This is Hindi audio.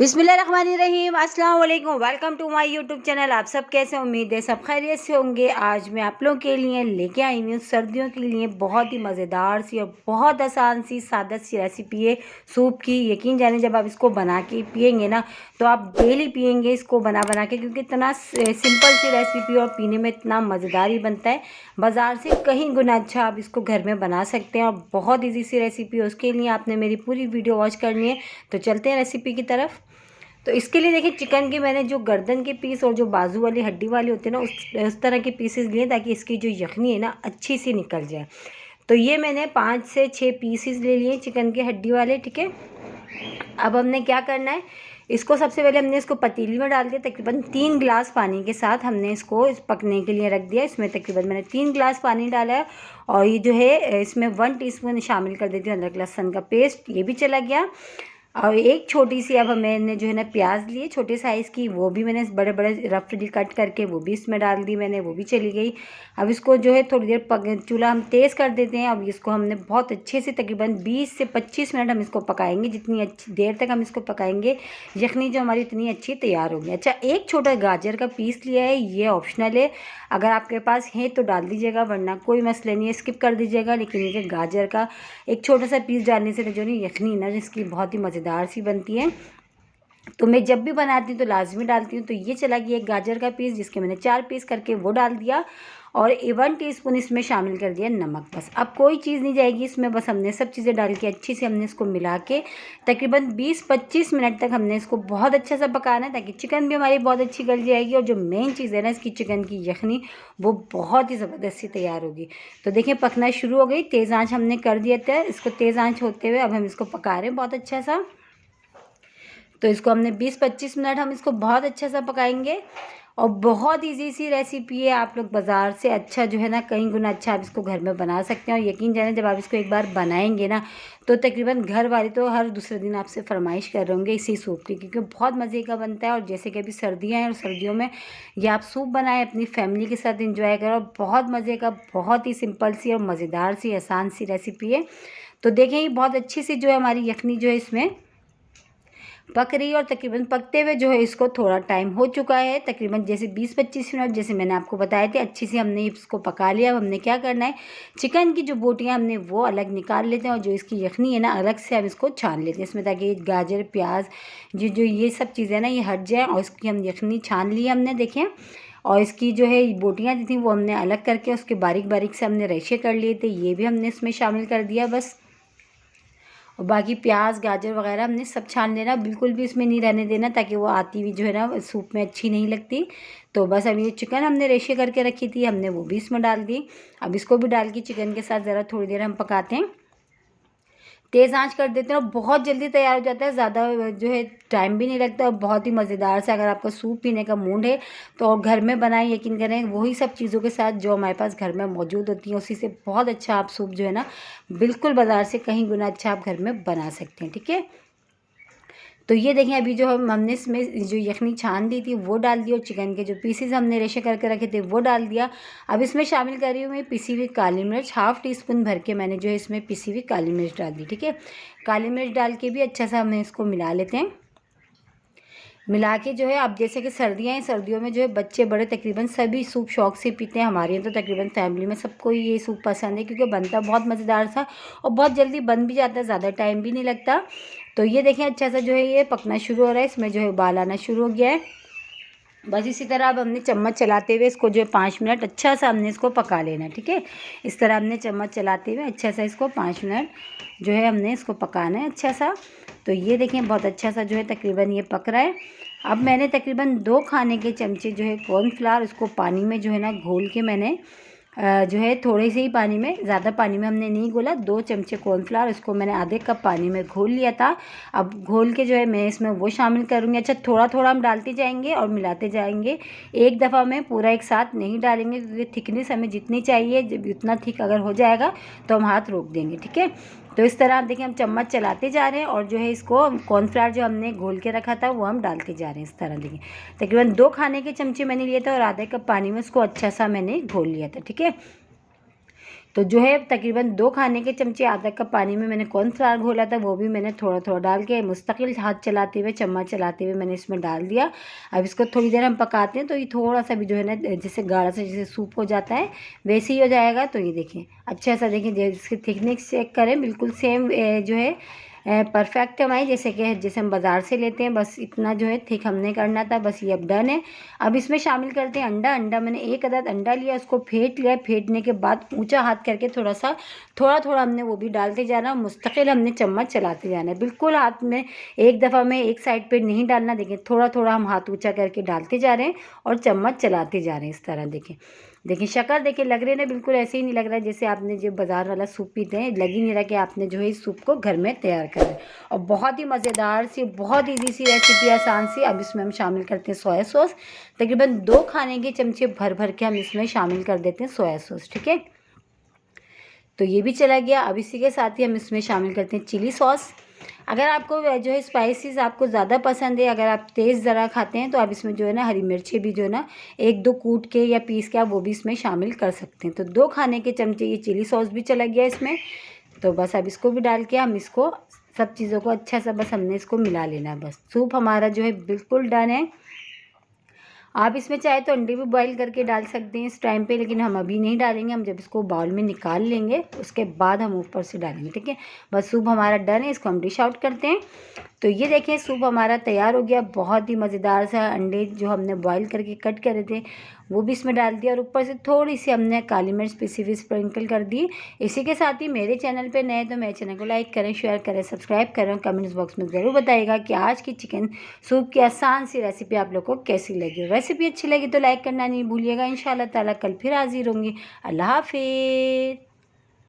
बिस्मिल्लाहिर्रहमानिर्रहीम, अस्सलाम वालेकुम। Welcome to my YouTube channel. आप सब कैसे, उम्मीद है सब खैरियत से होंगे। आज मैं आप लोगों के लिए लेके आई हूँ सर्दियों के लिए बहुत ही मज़ेदार सी और बहुत आसान सी सादा सी रेसिपी है सूप की। यकीन जाने जब आप इसको बना के पियेंगे ना तो आप डेली पियेंगे इसको बना बना के, क्योंकि इतना सिंपल सी रेसिपी और पीने में इतना मज़ेदार ही बनता है। बाज़ार से कहीं गुना अच्छा आप इसको घर में बना सकते हैं और बहुत ईजी सी रेसिपी है। उसके लिए आपने मेरी पूरी वीडियो वॉच करनी है। तो चलते हैं रेसिपी की तरफ। तो इसके लिए देखिए, चिकन के मैंने जो गर्दन के पीस और जो बाजू वाली हड्डी वाली होते हैं ना उस तरह के पीसेस लिए, ताकि इसकी जो यखनी है ना अच्छी सी निकल जाए। तो ये मैंने 5 से 6 पीसेस ले लिए चिकन के हड्डी वाले, ठीक है। अब हमने क्या करना है, इसको सबसे पहले हमने इसको पतीली में डाल दिया। तकरीबन 3 गिलास पानी के साथ हमने इसको पकने के लिए रख दिया। इसमें तकरीबन मैंने 3 गिलास पानी डाला है। और ये जो है इसमें 1 टीस्पून शामिल कर देती हूँ अदरक लहसुन का पेस्ट, ये भी चला गया। और एक छोटी सी, अब मैंने जो है ना प्याज लिए छोटे साइज़ की, वो भी मैंने बड़े बड़े रफली कट करके वो भी इसमें डाल दी मैंने, वो भी चली गई। अब इसको जो है थोड़ी देर चूल्हा हम तेज़ कर देते हैं। अब इसको हमने बहुत अच्छे से तकरीबन 20 से 25 मिनट हम इसको पकाएंगे। जितनी अच्छी देर तक हम इसको पकाएंगे यखनी जो हमारी इतनी अच्छी तैयार होगी। अच्छा, एक छोटा गाजर का पीस लिया है, ये ऑप्शनल है, अगर आपके पास है तो डाल दीजिएगा, वरना कोई मसला नहीं है, स्किप कर दीजिएगा। लेकिन ये गाजर का एक छोटा सा पीस डालने से जो नहीं यखनी ना जिसकी बहुत ही मज़ेदार सी बनती है। तो मैं जब भी बनाती हूँ तो लाजमी डालती हूँ। तो ये चला गया एक गाजर का पीस, जिसके मैंने 4 पीस करके वो डाल दिया। और 1 टीस्पून इसमें शामिल कर दिया नमक। बस अब कोई चीज़ नहीं जाएगी इसमें, बस हमने सब चीज़ें डाल के अच्छी से हमने इसको मिला के तकरीबन 20-25 मिनट तक हमने इसको बहुत अच्छा सा पकाना है, ताकि चिकन भी हमारी बहुत अच्छी गल जाएगी। और जो मेन चीज़ है ना इसकी चिकन की यखनी, वो बहुत ही ज़बरदस्त सी तैयार होगी। तो देखिए पकना शुरू हो गई, तेज़ आँच हमने कर दिया था। इसको तेज़ आँच होते हुए अब हम इसको पका रहे हैं बहुत अच्छा सा। तो इसको हमने 20-25 मिनट हम इसको बहुत अच्छा सा पकाएंगे। और बहुत ईजी सी रेसिपी है, आप लोग बाज़ार से अच्छा जो है ना कहीं गुना अच्छा आप इसको घर में बना सकते हैं। और यकीन जाने जब आप इसको एक बार बनाएंगे ना तो तकरीबन घर वाले तो हर दूसरे दिन आपसे फरमाइश कर रहे होंगे इसी सूप की, क्योंकि बहुत मज़े का बनता है। और जैसे कि अभी सर्दियाँ हैं और सर्दियों में ये आप सूप बनाएं, अपनी फैमिली के साथ इंजॉय करो। और बहुत मज़े का, बहुत ही सिंपल सी और मज़ेदार सी आसान सी रेसिपी है। तो देखें ये बहुत अच्छी सी जो है हमारी यखनी जो है इसमें पक रही है। और तकरीबन पकते हुए जो है इसको थोड़ा टाइम हो चुका है, तकरीबन जैसे 20-25 मिनट जैसे मैंने आपको बताए थे। अच्छी से हमने इसको पका लिया। अब हमने क्या करना है, चिकन की जो बोटियां हमने वो अलग निकाल लेते हैं और जो इसकी यखनी है ना अलग से अब इसको छान लेते हैं इसमें, ताकि गाजर प्याज जो ये सब चीज़ें ना ये हट जाए। और इसकी हम यखनी छान ली हमने, देखें। और इसकी जो है बोटियाँ जो थी वो हमने अलग करके उसके बारीक बारीक से हमने रेशे कर लिए थे, ये भी हमने इसमें शामिल कर दिया बस। और बाकी प्याज गाजर वगैरह हमने सब छान लेना, बिल्कुल भी इसमें नहीं रहने देना, ताकि वो आती हुई जो है ना सूप में अच्छी नहीं लगती। तो बस अब ये चिकन हमने रेशे करके रखी थी, हमने वो भी इसमें डाल दी। अब इसको भी डाल के चिकन के साथ ज़रा थोड़ी देर हम पकाते हैं, तेज़ आंच कर देते हैं। और बहुत जल्दी तैयार हो जाता है, ज़्यादा जो है टाइम भी नहीं लगता। और बहुत ही मज़ेदार से, अगर आपका सूप पीने का मूड है तो घर में बनाएं। यकीन करें वही सब चीज़ों के साथ जो हमारे पास घर में मौजूद होती हैं उसी से बहुत अच्छा आप सूप जो है ना बिल्कुल बाज़ार से कहीं गुना अच्छा आप घर में बना सकते हैं, ठीक है। तो ये देखें अभी जो हमने इसमें जो यखनी छान दी थी वो डाल दी, और चिकन के जो पीसेस हमने रेशे करके रखे थे वो डाल दिया। अब इसमें शामिल कर रही हूँ मैं पिसी हुई काली मिर्च, 1/2 टीस्पून भर के मैंने जो है इसमें पिसी हुई काली मिर्च डाल दी, ठीक है। काली मिर्च डाल के भी अच्छा सा हमें इसको मिला लेते हैं। मिला के जो है, अब जैसे कि सर्दियाँ हैं, सर्दियों में जो है बच्चे बड़े तकरीबन सभी सूप शौक से पीते हैं। हमारे यहाँ तो तकरीबन फैमिली में सबको ये सूप पसंद है, क्योंकि बनता बहुत मज़ेदार सा और बहुत जल्दी बन भी जाता है, ज़्यादा टाइम भी नहीं लगता। तो ये देखें अच्छा सा जो है ये पकना शुरू हो रहा है, इसमें जो है उबाल आना शुरू हो गया है। बस इसी तरह अब हमने चम्मच चलाते हुए इसको जो है 5 मिनट अच्छा सा हमने इसको पका लेना, ठीक है। इस तरह हमने चम्मच चलाते हुए अच्छा सा इसको 5 मिनट जो है हमने इसको पकाना है अच्छा सा। तो ये देखें बहुत अच्छा सा जो है तकरीबन ये पक रहा है। अब मैंने तकरीबन 2 खाने के चमचे जो है कॉर्नफ्लावर उसको पानी में जो है ना घोल के मैंने जो है थोड़े से ही पानी में, ज़्यादा पानी में हमने नहीं घोला, 2 चमचे कॉर्नफ्लावर इसको मैंने आधे कप पानी में घोल लिया था। अब घोल के जो है मैं इसमें वो शामिल करूँगी। अच्छा, थोड़ा थोड़ा हम डालते जाएंगे और मिलाते जाएंगे, एक दफ़ा में पूरा एक साथ नहीं डालेंगे, क्योंकि थिकनेस हमें जितनी चाहिए, जब इतना थिक अगर हो जाएगा तो हम हाथ रोक देंगे, ठीक है। तो इस तरह आप देखिए हम चम्मच चलाते जा रहे हैं और जो है इसको कॉर्नफ्लावर जो हमने घोल के रखा था वो हम डालते जा रहे हैं इस तरह। देखिए तकरीबन 2 खाने के चमचे मैंने लिए थे और आधे कप पानी में इसको अच्छा सा मैंने घोल लिया था, ठीक है। तो जो है तकरीबन 2 खाने के चमचे आधा कप पानी में मैंने कॉर्नफ्लावर घोला था, वो भी मैंने थोड़ा थोड़ा डाल के मुस्तकिल हाथ चलाते हुए, चम्मच चलाते हुए मैंने इसमें डाल दिया। अब इसको थोड़ी देर हम पकाते हैं, तो ये थोड़ा सा भी जो है ना जैसे गाढ़ा सा जैसे सूप हो जाता है वैसे ही हो जाएगा। तो ये देखें अच्छा सा, देखें इसकी थिकनेस चेक करें, बिल्कुल सेम जो है परफेक्ट हमारी जैसे हम बाज़ार से लेते हैं, बस इतना जो है थिक हमने करना था, बस ये अब डन है। अब इसमें शामिल करते हैं अंडा। मैंने 1 अदद अंडा लिया, उसको फेंट लिया। फेंटने के बाद ऊंचा हाथ करके थोड़ा थोड़ा हमने वो भी डालते जाना, मुस्तकिल हमने चम्मच चलाते जाना है। बिल्कुल हाथ में एक दफ़ा में एक साइड पे नहीं डालना, देखें थोड़ा थोड़ा हम हाथ ऊँचा करके डालते जा रहे हैं और चम्मच चलाते जा रहे हैं इस तरह। देखें शक्ल देखें, लग रहे ना बिल्कुल ऐसे ही नहीं लग रहा जैसे आपने जो बाज़ार वाला सूप पीते हैं, लग ही नहीं रहा कि आपने जो है इस सूप को घर में तैयार करा है। और बहुत ही मज़ेदार सी, बहुत ईजी सी रेसिपी, आसान सी। अब इसमें हम शामिल करते हैं सोया सॉस। तकरीबन 2 खाने के चमचे भर भर के हम इसमें शामिल कर देते हैं सोया सॉस, ठीक है। तो ये भी चला गया। अब इसी के साथ ही हम इसमें शामिल करते हैं चिली सॉस। अगर आपको जो है स्पाइसेस आपको ज़्यादा पसंद है, अगर आप तेज़ ज़रा खाते हैं, तो आप इसमें जो है ना हरी मिर्चें भी जो है ना 1-2 कूट के या पीस के आप वो भी इसमें शामिल कर सकते हैं। तो 2 खाने के चमचे ये चिली सॉस भी चला गया इसमें। तो बस अब इसको भी डाल के हम इसको सब चीज़ों को अच्छा सा बस हमने इसको मिला लेना है। बस सूप हमारा जो है बिल्कुल डन है। आप इसमें चाहे तो अंडे भी बॉईल करके डाल सकते हैं इस टाइम पे, लेकिन हम अभी नहीं डालेंगे। हम जब इसको बाउल में निकाल लेंगे उसके बाद हम ऊपर से डालेंगे, ठीक है। बस सूप हमारा डन है, इसको हम डिश आउट करते हैं। तो ये देखें सूप हमारा तैयार हो गया। बहुत ही मज़ेदार सा अंडे जो हमने बॉईल करके कट करे थे वो भी इसमें डाल दिया और ऊपर से थोड़ी सी हमने काली मिर्च पिसी हुई स्प्रिंकल कर दी। इसी के साथ ही मेरे चैनल पे नए तो मेरे चैनल को लाइक करें, शेयर करें, सब्सक्राइब करें। कमेंट्स बॉक्स में ज़रूर बताइएगा कि आज की चिकन सूप की आसान सी रेसिपी आप लोग को कैसी लगी। रेसिपी अच्छी लगी तो लाइक करना नहीं भूलिएगा। इंशाल्लाह ताला कल फिर हाजिर होंगी। अल्लाह हाफिज़।